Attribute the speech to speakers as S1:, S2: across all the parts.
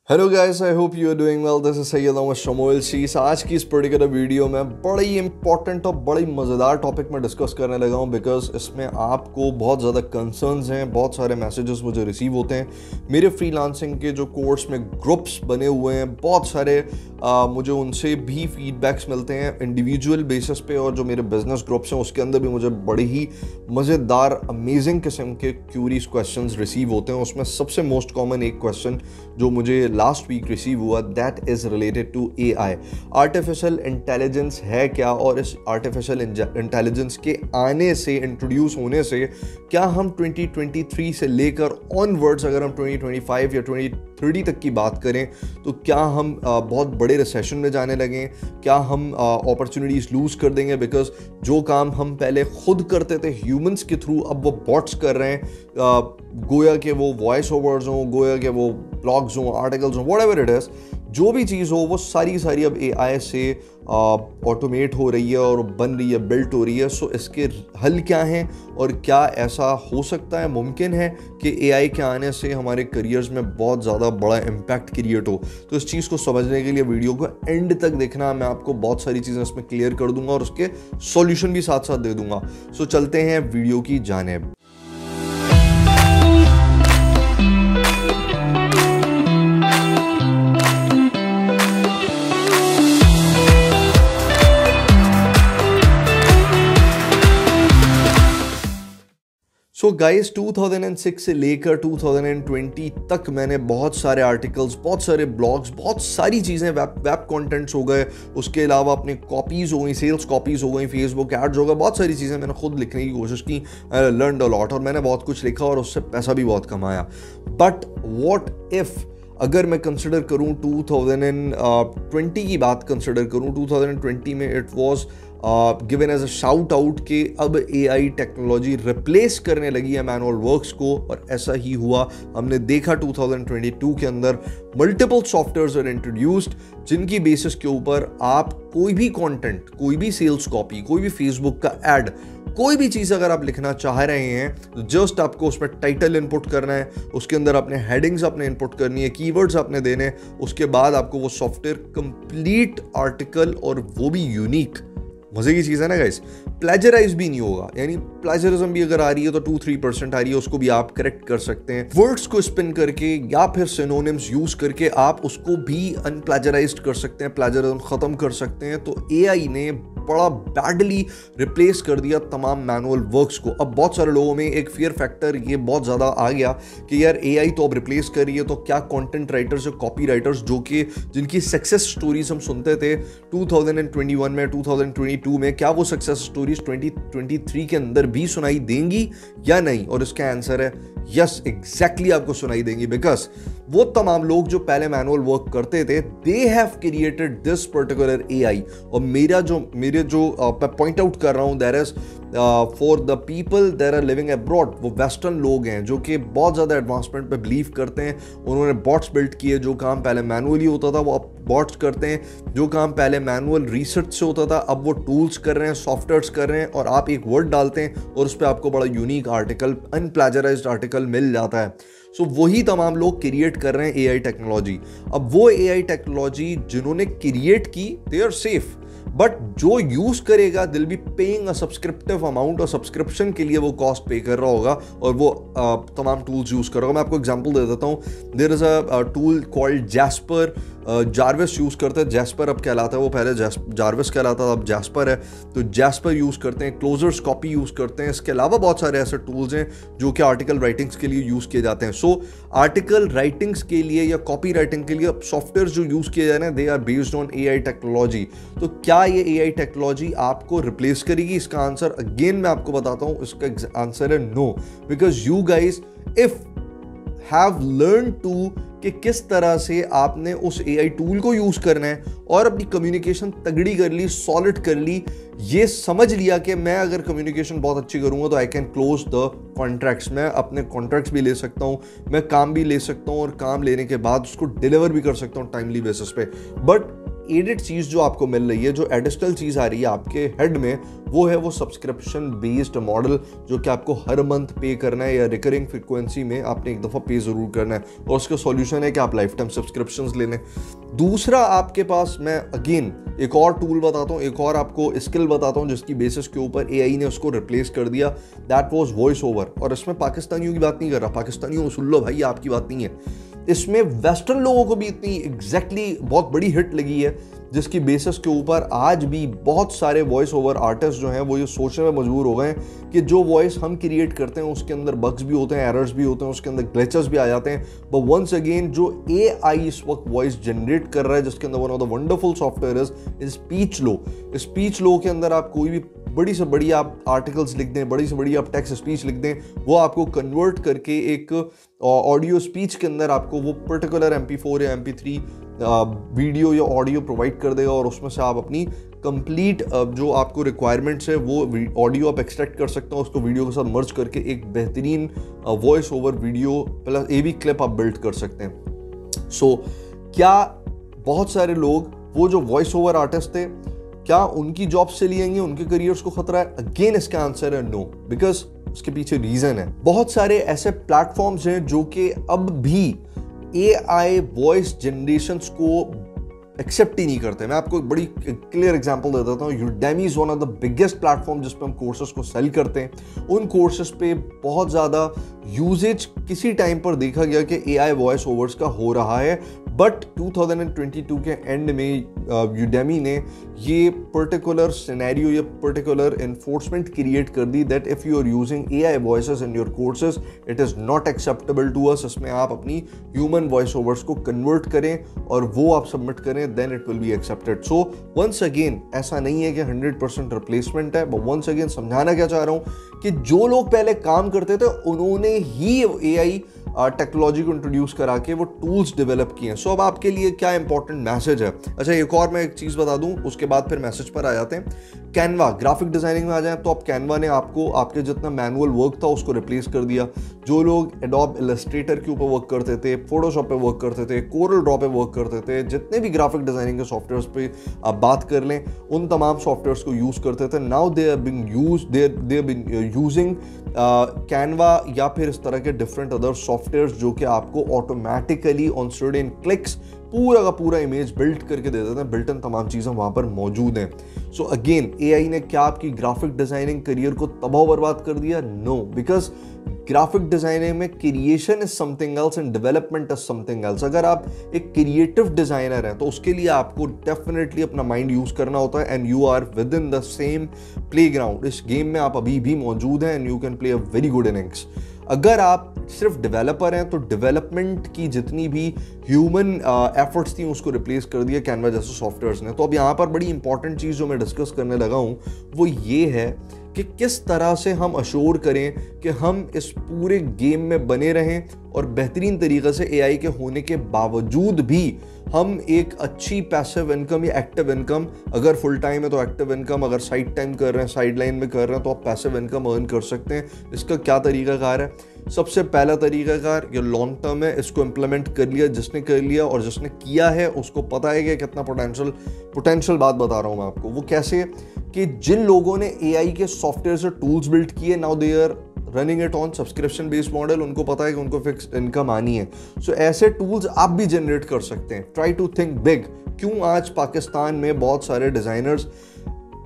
S1: Hello guys, I hope you are doing well. This is Syed Ahmed शमोल शीस। आज की इस पर्टिकुलर वीडियो में बड़ी इंपॉर्टेंट और बड़ी मज़ेदार टॉपिक में डिस्कस करने लगा हूँ बिकॉज इसमें आपको बहुत ज़्यादा कंसर्न्स हैं, बहुत सारे मैसेजेस मुझे रिसीव होते हैं। मेरे फ्रीलांसिंग के जो कोर्स में ग्रुप्स बने हुए हैं, बहुत सारे मुझे उनसे भी फीडबैक्स मिलते हैं इंडिविजुअल बेसिस पे, और जो मेरे बिजनेस ग्रुप्स हैं उसके अंदर भी मुझे बड़ी ही मज़ेदार अमेजिंग किस्म के क्यूरीज क्वेश्चंस रिसीव होते हैं। उसमें सबसे मोस्ट कॉमन एक क्वेश्चन जो मुझे लास्ट वीक रिसीव हुआ, that is related to AI. Artificial intelligence है क्या, और इस आर्टिफिशियल इंटेलिजेंस के आने से, इंट्रोड्यूस होने से, क्या हम 2023 से लेकर ऑनवर्ड्स, अगर हम 2025 या 2030 तक की बात करें, तो क्या हम बहुत बड़े रिसेशन में जाने लगे? क्या हम अपॉर्चुनिटीज लूज कर देंगे? बिकॉज जो काम हम पहले खुद करते थे ह्यूमंस के थ्रू, अब वो बॉट्स कर रहे हैं। गोया के वो वॉइस ओवर्स हों, गोया के वो ब्लॉग्स हों, आर्टिकल्स हों, व्हाटएवर इट इज, जो भी चीज़ हो वो सारी अब एआई से ऑटोमेट हो रही है और बन रही है, बिल्ट हो रही है। सो इसके हल क्या हैं, और क्या ऐसा हो सकता है, मुमकिन है कि एआई के आने से हमारे करियर्स में बहुत ज़्यादा बड़ा इम्पैक्ट क्रिएट हो? तो इस चीज़ को समझने के लिए वीडियो को एंड तक देखना। मैं आपको बहुत सारी चीज़ें इसमें क्लियर कर दूंगा और उसके सॉल्यूशन भी साथ साथ दे दूंगा। सो चलते हैं वीडियो की जानिब। सो गाइस, 2006 से लेकर 2020 तक मैंने बहुत सारे आर्टिकल्स, बहुत सारे ब्लॉग्स, बहुत सारी चीज़ें, वेब कंटेंट्स हो गए, उसके अलावा अपने कॉपीज़ हो गई, सेल्स कॉपीज़ हो गई, फेसबुक एड्स हो गए, बहुत सारी चीज़ें मैंने खुद लिखने की कोशिश की। लर्नड अ लॉट, और मैंने बहुत कुछ लिखा और उससे पैसा भी बहुत कमाया। बट व्हाट इफ़, अगर मैं कंसिडर करूं 2020 की बात कंसिडर करूं, 2020 में it was given as a shout out कि अब एआई टेक्नोलॉजी रिप्लेस करने लगी है मैनुअल वर्क्स को, और ऐसा ही हुआ। हमने देखा 2022 के अंदर मल्टीपल सॉफ्टवेयर्स आर इंट्रोड्यूस्ड, जिनकी बेसिस के ऊपर आप कोई भी कंटेंट, कोई भी सेल्स कॉपी, कोई भी फेसबुक का एड, कोई भी चीज़ अगर आप लिखना चाह रहे हैं, तो जस्ट आपको उसमें टाइटल इनपुट करना है, उसके अंदर अपने हेडिंग्स आपने इनपुट करनी है, कीवर्ड्स आपने देने हैं, उसके बाद आपको वो सॉफ्टवेयर कंप्लीट आर्टिकल, और वो भी यूनिक। मजे की चीज़ है ना गाइस, प्लेजराइज भी नहीं होगा, यानी प्लेजरिज्म भी अगर आ रही है तो 2-3% आ रही है, उसको भी आप करेक्ट कर सकते हैं। वर्ड्स को स्पिन करके या फिर सिनोनिम्स यूज करके आप उसको भी अनप्लेजराइज्ड कर सकते हैं, प्लेजरिज्म खत्म कर सकते हैं। तो एआई ने बड़ा बैडली रिप्लेस कर दिया तमाम मैनुअल वर्क्स को। अब बहुत सारे लोगों में एक फियर फैक्टर ये बहुत ज़्यादा आ गया कि यार एआई तो अब रिप्लेस कर रही है, तो क्या कंटेंट राइटर्स और कॉपी राइटर्स, जो कि जिनकी सक्सेस स्टोरीज हम सुनते थे 2021 में, 2022 में, क्या वो सक्सेस स्टोरीज 2023 के अंदर भी सुनाई देंगी या नहीं? और इसका आंसर है यस, एग्जैक्टली आपको सुनाई देंगी। बिकॉज वो तमाम लोग जो पहले मैनुअल वर्क करते थे, they have created this particular AI. और मेरे जो पॉइंट आउट कर रहा हूं, that is for the people that are living abroad, वो वेस्टर्न लोग हैं जो कि बहुत ज़्यादा एडवांसमेंट पे बिलीव करते हैं। उन्होंने बॉट्स बिल्ड किए, जो काम पहले मैनुअली होता था वो अब बॉट्स करते हैं, जो काम पहले मैनुअल रिसर्च से होता था अब वो टूल्स कर रहे हैं, सॉफ्टवेयर्स कर रहे हैं, और आप एक वर्ड डालते हैं और उस पर आपको बड़ा यूनिक आर्टिकल, अनप्लेजराइज्ड आर्टिकल मिल जाता है। सो वही तमाम लोग क्रिएट कर रहे हैं एआई टेक्नोलॉजी। अब वो एआई टेक्नोलॉजी जिन्होंने क्रिएट की, दे आर सेफ, बट जो यूज करेगा दिल बी पेइंग अ सब्सक्रिप्टिव अमाउंट, और सब्सक्रिप्शन के लिए वो कॉस्ट पे कर रहा होगा, और वो तमाम टूल्स यूज कर रहा होगा। मैं आपको एग्जांपल दे देता हूँ। There is a tool called Jasper, Jarvis use करते हैं, जैस्पर अब कहलाता है, वो पहले जार्विस कहलाता था, अब जैस्पर है। तो जैस्पर यूज करते हैं, क्लोजर्स कॉपी यूज करते हैं। इसके अलावा बहुत सारे ऐसे टूल्स हैं जो कि आर्टिकल राइटिंग्स के लिए यूज किए जाते हैं। सो आर्टिकल राइटिंग्स के लिए या कॉपी राइटिंग के लिए सॉफ्टवेयर जो यूज किए जा रहे हैं, they are based on AI technology. तो क्या ये एआई टेक्नोलॉजी आपको रिप्लेस करेगी? इसका आंसर अगेन मैं आपको बताता हूं, इसका आंसर है no. Because you guys if have learn to कि किस तरह से आपने उस एआई टूल को यूज करना है, और अपनी कम्युनिकेशन तगड़ी कर ली, सॉलिड कर ली, ये समझ लिया कि मैं अगर कम्युनिकेशन बहुत अच्छी करूंगा तो I can close the contracts, मैं अपने कॉन्ट्रैक्ट्स भी ले सकता हूं, मैं काम भी ले सकता हूं, और काम लेने के बाद उसको डिलीवर भी कर सकता हूं टाइमली बेसिस पे। बट एडिड चीज़ जो आपको मिल रही है, जो एडिशनल चीज़ आ रही है आपके हेड में, वो है वो सब्सक्रिप्शन बेस्ड मॉडल, जो कि आपको हर मंथ पे करना है या रिकरिंग फ्रिक्वेंसी में आपने एक दफ़ा पे ज़रूर करना है। और उसका सॉल्यूशन है कि आप लाइफ टाइम सब्सक्रिप्शंस ले लें। दूसरा आपके पास, मैं अगेन एक और टूल बताता हूँ, एक और आपको स्किल बताता हूँ जिसकी बेसिस के ऊपर एआई ने उसको रिप्लेस कर दिया। That was voice over. और इसमें पाकिस्तानियों की बात नहीं कर रहा, पाकिस्तानियों सुन लो भाई, आपकी बात नहीं है। इसमें वेस्टर्न लोगों को भी इतनी एग्जैक्टली बहुत बड़ी हिट लगी है, जिसकी बेसिस के ऊपर आज भी बहुत सारे वॉइस ओवर आर्टिस्ट जो हैं वो ये सोचने में मजबूर हो गए हैं कि जो वॉइस हम क्रिएट करते हैं उसके अंदर बग्स भी होते हैं, एरर्स भी होते हैं, उसके अंदर ग्लिचेस भी आ जाते हैं। बट वंस अगेन जो एआई इस वक्त वॉइस जनरेट कर रहा है, जिसके अंदर one of the wonderful software is speechlo. Speechlo के अंदर आप कोई भी बड़ी से बड़ी आप आर्टिकल्स लिख दें, बड़ी से बड़ी आप टेक्स्ट स्पीच लिख दें, वो आपको कन्वर्ट करके एक ऑडियो स्पीच के अंदर आपको वो पर्टिकुलर MP4 या MP3 वीडियो या ऑडियो प्रोवाइड कर देगा। और उसमें से आप अपनी कंप्लीट जो आपको रिक्वायरमेंट्स है वो ऑडियो आप एक्सट्रैक्ट कर सकते हो, उसको वीडियो के साथ मर्ज करके एक बेहतरीन voice over video plus AV clip आप बिल्ड कर सकते हैं। सो क्या बहुत सारे लोग, वो जो वॉइस ओवर आर्टिस्ट थे, क्या उनकी जॉब से लिएंगे, उनके करियर्स को खतरा है? अगेन इसका आंसर है नो, बिकॉज उसके पीछे रीजन है। बहुत सारे ऐसे प्लेटफॉर्म्स हैं जो कि अब भी AI वॉइस जनरेशंस को एक्सेप्ट ही नहीं करते। मैं आपको एक बड़ी क्लियर एग्जांपल दे देता हूँ। Udemy is one of the biggest platform जिस पे हम कोर्सेज को सेल करते हैं। उन कोर्सेज पे बहुत ज़्यादा यूजेज किसी टाइम पर देखा गया कि AI वॉइस ओवर्स का हो रहा है, बट 2022 के एंड में यूडेमी ने ये पर्टिकुलर सिनेरियो, ये पर्टिकुलर एनफोर्समेंट क्रिएट कर दी that if you are using AI voices in your courses it is not acceptable to us. इसमें आप अपनी ह्यूमन वॉइस ओवर्स को कन्वर्ट करें और वो आप सबमिट करें, then it will be accepted. So once again ऐसा नहीं है कि 100% रिप्लेसमेंट है, बट वंस अगेन समझाना क्या चाह रहा हूँ कि जो लोग पहले काम करते थे उन्होंने ही AI टेक्नोलॉजी को इंट्रोड्यूस करा के वो टूल्स डेवलप किए हैं। सो अब आपके लिए क्या इंपॉर्टेंट मैसेज है? अच्छा, एक और मैं एक चीज़ बता दूं, उसके बाद फिर मैसेज पर आ जाते हैं। कैनवा, ग्राफिक डिजाइनिंग में आ जाए तो अब कैनवा ने आपको आपके जितना मैनुअल वर्क था उसको रिप्लेस कर दिया। जो लोग एडोब इलस्ट्रेटर के ऊपर वर्क करते थे, फोटोशॉप पे वर्क करते थे, कोरल ड्रॉ पे वर्क करते थे, जितने भी ग्राफिक डिजाइनिंग के सॉफ्टवेयर्स पे आप बात कर लें, उन तमाम सॉफ्टवेयर्स को यूज़ करते थे। Now they are being using Canva या फिर इस तरह के डिफरेंट अदर सॉफ्टवेयर्स जो कि आपको ऑटोमेटिकली ऑन सर्टेन क्लिक्स पूरा का पूरा इमेज बिल्ड करके दे देते हैं। बिल्ट इन तमाम चीज़ें वहाँ पर मौजूद हैं। सो अगेन AI ने क्या आपकी ग्राफिक डिज़ाइनिंग करियर को तबाह बर्बाद कर दिया? नो, बिकॉज ग्राफिक डिज़ाइनिंग में creation is something else and development is something else. अगर आप एक क्रिएटिव डिज़ाइनर हैं तो उसके लिए आपको डेफिनेटली अपना माइंड यूज़ करना होता है and you are within the same playground. इस गेम में आप अभी भी मौजूद हैं and you can play a very good innings. अगर आप सिर्फ डेवलपर हैं तो डेवलपमेंट की जितनी भी ह्यूमन एफर्ट्स थी उसको रिप्लेस कर दिया कैनवा जैसे सॉफ्टवेयर्स ने। तो अब यहाँ पर बड़ी इंपॉर्टेंट चीज़ जो मैं डिस्कस करने लगा हूँ वो ये है कि किस तरह से हम अश्योर करें कि हम इस पूरे गेम में बने रहें और बेहतरीन तरीके से AI के होने के बावजूद भी हम एक अच्छी पैसिव इनकम या एक्टिव इनकम, अगर फुल टाइम है तो एक्टिव इनकम, अगर साइड टाइम कर रहे हैं, साइड लाइन में कर रहे हैं तो आप पैसिव इनकम अर्न कर सकते हैं। इसका क्या तरीकाकार है? सबसे पहला तरीकाकार ये लॉन्ग टर्म है, इसको इम्प्लीमेंट कर लिया जिसने कर लिया, और जिसने किया है उसको पता है कि कितना पोटेंशियल बात बता रहा हूँ मैं आपको। वो कैसे कि जिन लोगों ने AI के सॉफ्टवेयर से टूल्स बिल्ड किए, now they are running it on subscription based model, उनको पता है कि उनको फिक्स्ड इनकम आनी है। सो ऐसे टूल्स आप भी जनरेट कर सकते हैं। Try to think big. क्यों आज पाकिस्तान में बहुत सारे डिज़ाइनर्स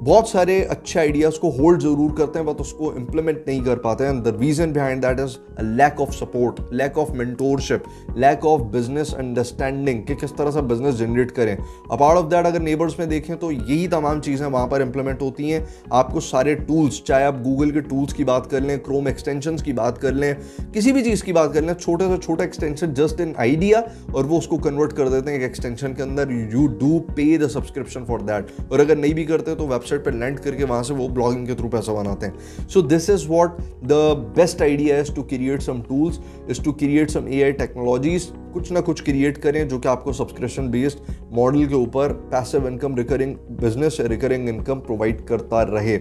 S1: बहुत सारे अच्छे आइडियाज़ को होल्ड ज़रूर करते हैं बट उसको इम्प्लीमेंट नहीं कर पाते हैं? The reason behind that is lack of support, lack of mentorship, lack of business understanding कि किस तरह से बिजनेस जनरेट करें। अपार्ट ऑफ दैट अगर नेबर्स में देखें तो यही तमाम चीज़ें वहाँ पर इंप्लीमेंट होती हैं। आपको सारे टूल्स, चाहे आप गूगल के टूल्स की बात कर लें, क्रोम एक्सटेंशंस की बात कर लें, किसी भी चीज़ की बात कर लें, छोटे से छोटा एक्सटेंशन जस्ट एन आइडिया और वो उसको कन्वर्ट कर देते हैं एक एक्सटेंशन के अंदर। यू डू पे द सब्सक्रिप्शन फॉर दैट, और अगर नहीं भी करते तो वेबसाइट पर लैंड करके वहां से वो ब्लॉगिंग के थ्रू पैसा बनाते हैं। So this is what the best idea is to create some tools, is to create some AI technologies. कुछ ना कुछ क्रिएट करें जो कि आपको सब्सक्रिप्शन बेस्ड मॉडल के ऊपर passive income, recurring business, recurring income provide करता रहे।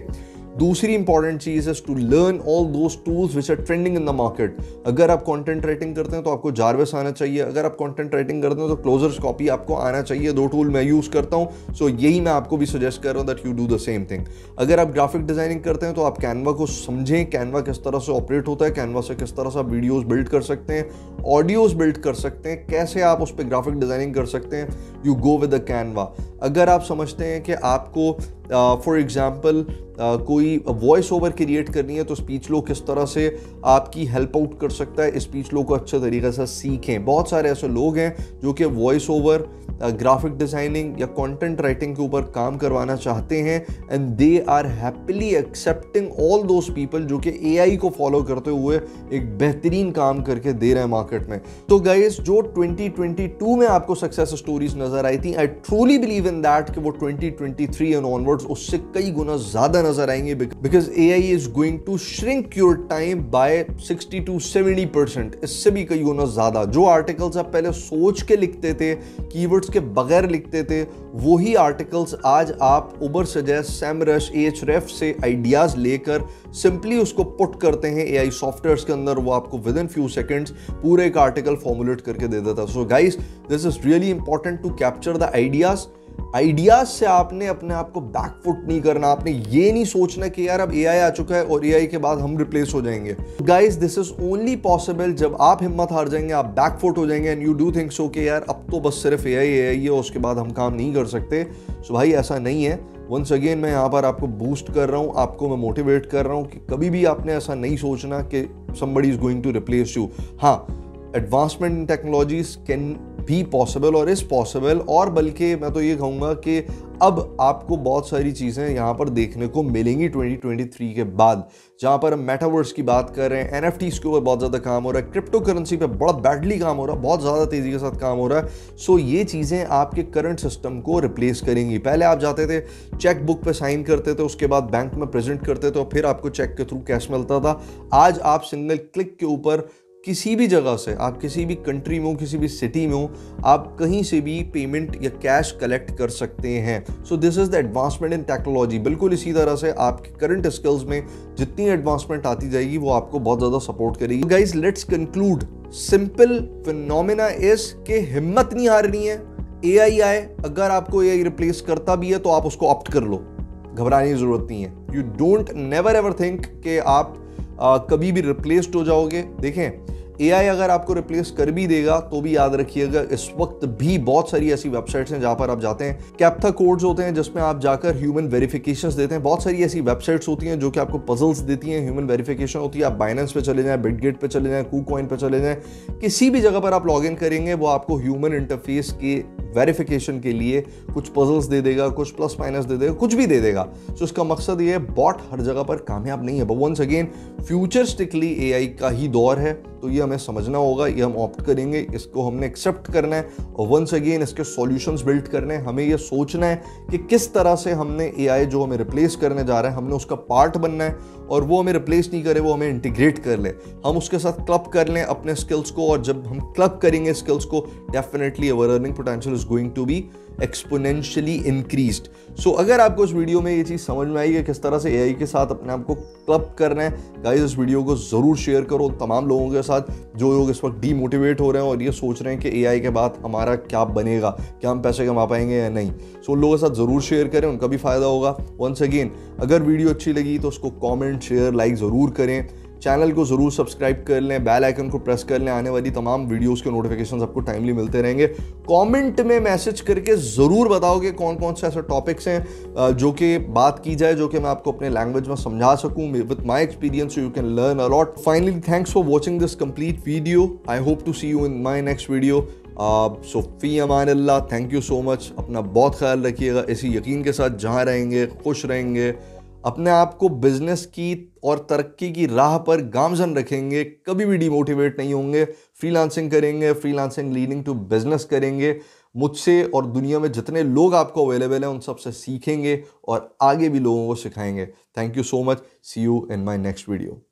S1: दूसरी इंपॉर्टेंट चीज है to learn all those tools which are trending in the market. अगर आप कंटेंट राइटिंग करते हैं तो आपको जारवेस आना चाहिए, अगर आप कंटेंट राइटिंग करते हैं तो क्लोजर्स कॉपी आपको आना चाहिए। 2 टूल मैं यूज करता हूं, सो यही मैं आपको भी सजेस्ट कर रहा हूं that you do the same thing. अगर आप ग्राफिक डिजाइनिंग करते हैं तो आप कैनवा को समझें, कैनवा किस तरह से ऑपरेट होता है, कैनवा से किस तरह से आप वीडियोस बिल्ड कर सकते हैं, ऑडियोज बिल्ड कर सकते हैं, कैसे आप उस पर ग्राफिक डिजाइनिंग कर सकते हैं, you go with the Canva. अगर आप समझते हैं कि आपको फॉर एग्जाम्पल कोई वॉइस ओवर क्रिएट करनी है तो स्पीच लो किस तरह से आपकी हेल्प आउट कर सकता है, स्पीच लो को अच्छे तरीके से सीखें। बहुत सारे ऐसे लोग हैं जो कि वॉइस ओवर, ग्राफिक डिजाइनिंग या कंटेंट राइटिंग के ऊपर काम करवाना चाहते हैं and they are happily accepting all those people जो कि एआई को फॉलो करते हुए एक बेहतरीन काम करके दे रहे हैं मार्केट में। तो गाइस, जो 2022 में आपको सक्सेस स्टोरीज नजर आई थी, I truly believe in that कि वो 2023 एंड ऑनवर्ड्स उससे कई गुना ज्यादा नजर आएंगे, because AI is going to shrink your time by 60 to 70%, इससे भी कई गुना ज्यादा। जो आर्टिकल्स आप पहले सोच के लिखते थे, कीवर्ड्स के बगैर लिखते थे, वही आर्टिकल्स आज आप उबर सजेस्ट, सेमरश, एhref से आइडियाज लेकर सिंपली उसको पुट करते हैं एआई सॉफ्टवेयर्स के अंदर, वो आपको विद इन फ्यू सेकंड्स पूरे एक आर्टिकल फॉर्मुलेट करके दे देता। So guys, this is really important to capture the ideas से आपने अपने आप को बैकफुट नहीं करना। आपने ये नहीं सोचना कि यार अब एआई आ चुका है और एआई के बाद हम रिप्लेस हो जाएंगे। Guys, this is only possible जब आप हिम्मत हार जाएंगे, आप बैकफुट हो जाएंगे and you do think so कि यार अब तो बस सिर्फ एआई है, उसके बाद हम काम नहीं कर सकते। सो भाई, ऐसा नहीं है। वंस अगेन मैं यहाँ पर आपको बूस्ट कर रहा हूँ, आपको मैं मोटिवेट कर रहा हूँ कि कभी भी आपने ऐसा नहीं सोचना कि somebody is going to replace you। हाँ, एडवांसमेंट इन टेक्नोलॉजीज कैन भी पॉसिबल और इज पॉसिबल, और बल्कि मैं तो ये कहूँगा कि अब आपको बहुत सारी चीज़ें यहाँ पर देखने को मिलेंगी 2023 के बाद, जहाँ पर हम मेटावर्स की बात कर रहे हैं, एनएफटीज के ऊपर बहुत ज़्यादा काम हो रहा है, क्रिप्टो करेंसी पे बड़ा बैडली काम हो रहा है, बहुत ज़्यादा तेज़ी के साथ काम हो रहा है। सो ये चीज़ें आपके करंट सिस्टम को रिप्लेस करेंगी। पहले आप जाते थे, चेक बुक पे साइन करते थे, उसके बाद बैंक में प्रेजेंट करते थे और फिर आपको चेक के थ्रू कैश मिलता था। आज आप सिंगल क्लिक के ऊपर किसी भी जगह से, आप किसी भी कंट्री में हो, किसी भी सिटी में हो, आप कहीं से भी पेमेंट या कैश कलेक्ट कर सकते हैं। So this is the advancement in technology. बिल्कुल इसी तरह से आपके करंट स्किल्स में जितनी एडवांसमेंट आती जाएगी वो आपको बहुत ज़्यादा सपोर्ट करेगी। Guys, let's conclude. Simple phenomena is के हिम्मत नहीं हारनी है। एआई आए, अगर आपको एआई रिप्लेस करता भी है तो आप उसको ऑप्ट कर लो, घबराने की जरूरत नहीं है। You don't never ever think कि आप कभी भी रिप्लेस्ड हो जाओगे। देखें, एआई अगर आपको रिप्लेस कर भी देगा तो भी याद रखिएगा, इस वक्त भी बहुत सारी ऐसी वेबसाइट्स हैं जहां पर आप जाते हैं, कैप्था कोड्स होते हैं जिसमें आप जाकर ह्यूमन वेरिफिकेशंस देते हैं। बहुत सारी ऐसी वेबसाइट्स होती हैं जो कि आपको पजल्स देती हैं, ह्यूमन वेरिफिकेशन होती है। आप बाइनेंस पे चले जाएं, बिटगेट पे चले जाएं, कूकॉइन पे चले जाएं, किसी भी जगह पर आप लॉग इन करेंगे वो आपको ह्यूमन इंटरफेस के वेरिफिकेशन के लिए कुछ पजल्स दे देगा, कुछ प्लस माइनस दे देगा, कुछ भी दे देगा। सो इसका मकसद ये है, बॉट हर जगह पर कामयाब नहीं है। बट वंस अगेन, फ्यूचरिस्टिकली एआई का ही दौर है, तो ये हमें समझना होगा, ये हम ऑप्ट करेंगे, इसको हमने एक्सेप्ट करना है और वंस अगेन इसके सॉल्यूशंस बिल्ड करने हैं। हमें ये सोचना है कि किस तरह से हमने एआई जो हमें रिप्लेस करने जा रहा है, हमने उसका पार्ट बनना है और वो हमें रिप्लेस नहीं करे, वो हमें इंटीग्रेट कर ले, हम उसके साथ क्लब कर लें अपने स्किल्स को। और जब हम क्लब करेंगे स्किल्स को, definitely our earning potential is going to be exponentially increased. So अगर आपको इस वीडियो में ये चीज़ समझ में आई है किस तरह से एआई के साथ अपने आप को क्लब करना है, गाइस इस वीडियो को ज़रूर शेयर करो तमाम लोगों के साथ जो लोग इस वक्त डीमोटिवेट हो रहे हैं और ये सोच रहे हैं कि एआई के बाद हमारा क्या बनेगा, क्या हम पैसे कमा पाएंगे या नहीं। सो उन लोगों के साथ ज़रूर शेयर करें, उनका भी फ़ायदा होगा। वंस अगेन, अगर वीडियो अच्छी लगी तो उसको कॉमेंट, शेयर, लाइक ज़रूर करें। चैनल को ज़रूर सब्सक्राइब कर लें, बेल आइकन को प्रेस कर लें, आने वाली तमाम वीडियोस के नोटिफिकेशंस आपको टाइमली मिलते रहेंगे। कमेंट में मैसेज करके ज़रूर बताओ कि कौन कौन से ऐसे टॉपिक्स हैं जो कि बात की जाए, जो कि मैं आपको अपने लैंग्वेज में समझा सकूं with my experience, you can learn a lot. Finally, thanks for watching this complete video. I hope to see you in my next video. So फी अमान अल्लाह, थैंक यू सो मच। अपना बहुत ख्याल रखिएगा, इसी यकीन के साथ जहाँ रहेंगे खुश रहेंगे, अपने आप को बिजनेस की और तरक्की की राह पर गामजन रखेंगे, कभी भी डिमोटिवेट नहीं होंगे, फ्रीलांसिंग करेंगे, फ्रीलांसिंग लीडिंग टू बिजनेस करेंगे, मुझसे और दुनिया में जितने लोग आपको अवेलेबल हैं उन सब से सीखेंगे और आगे भी लोगों को सिखाएंगे। Thank you so much. See you in my next video.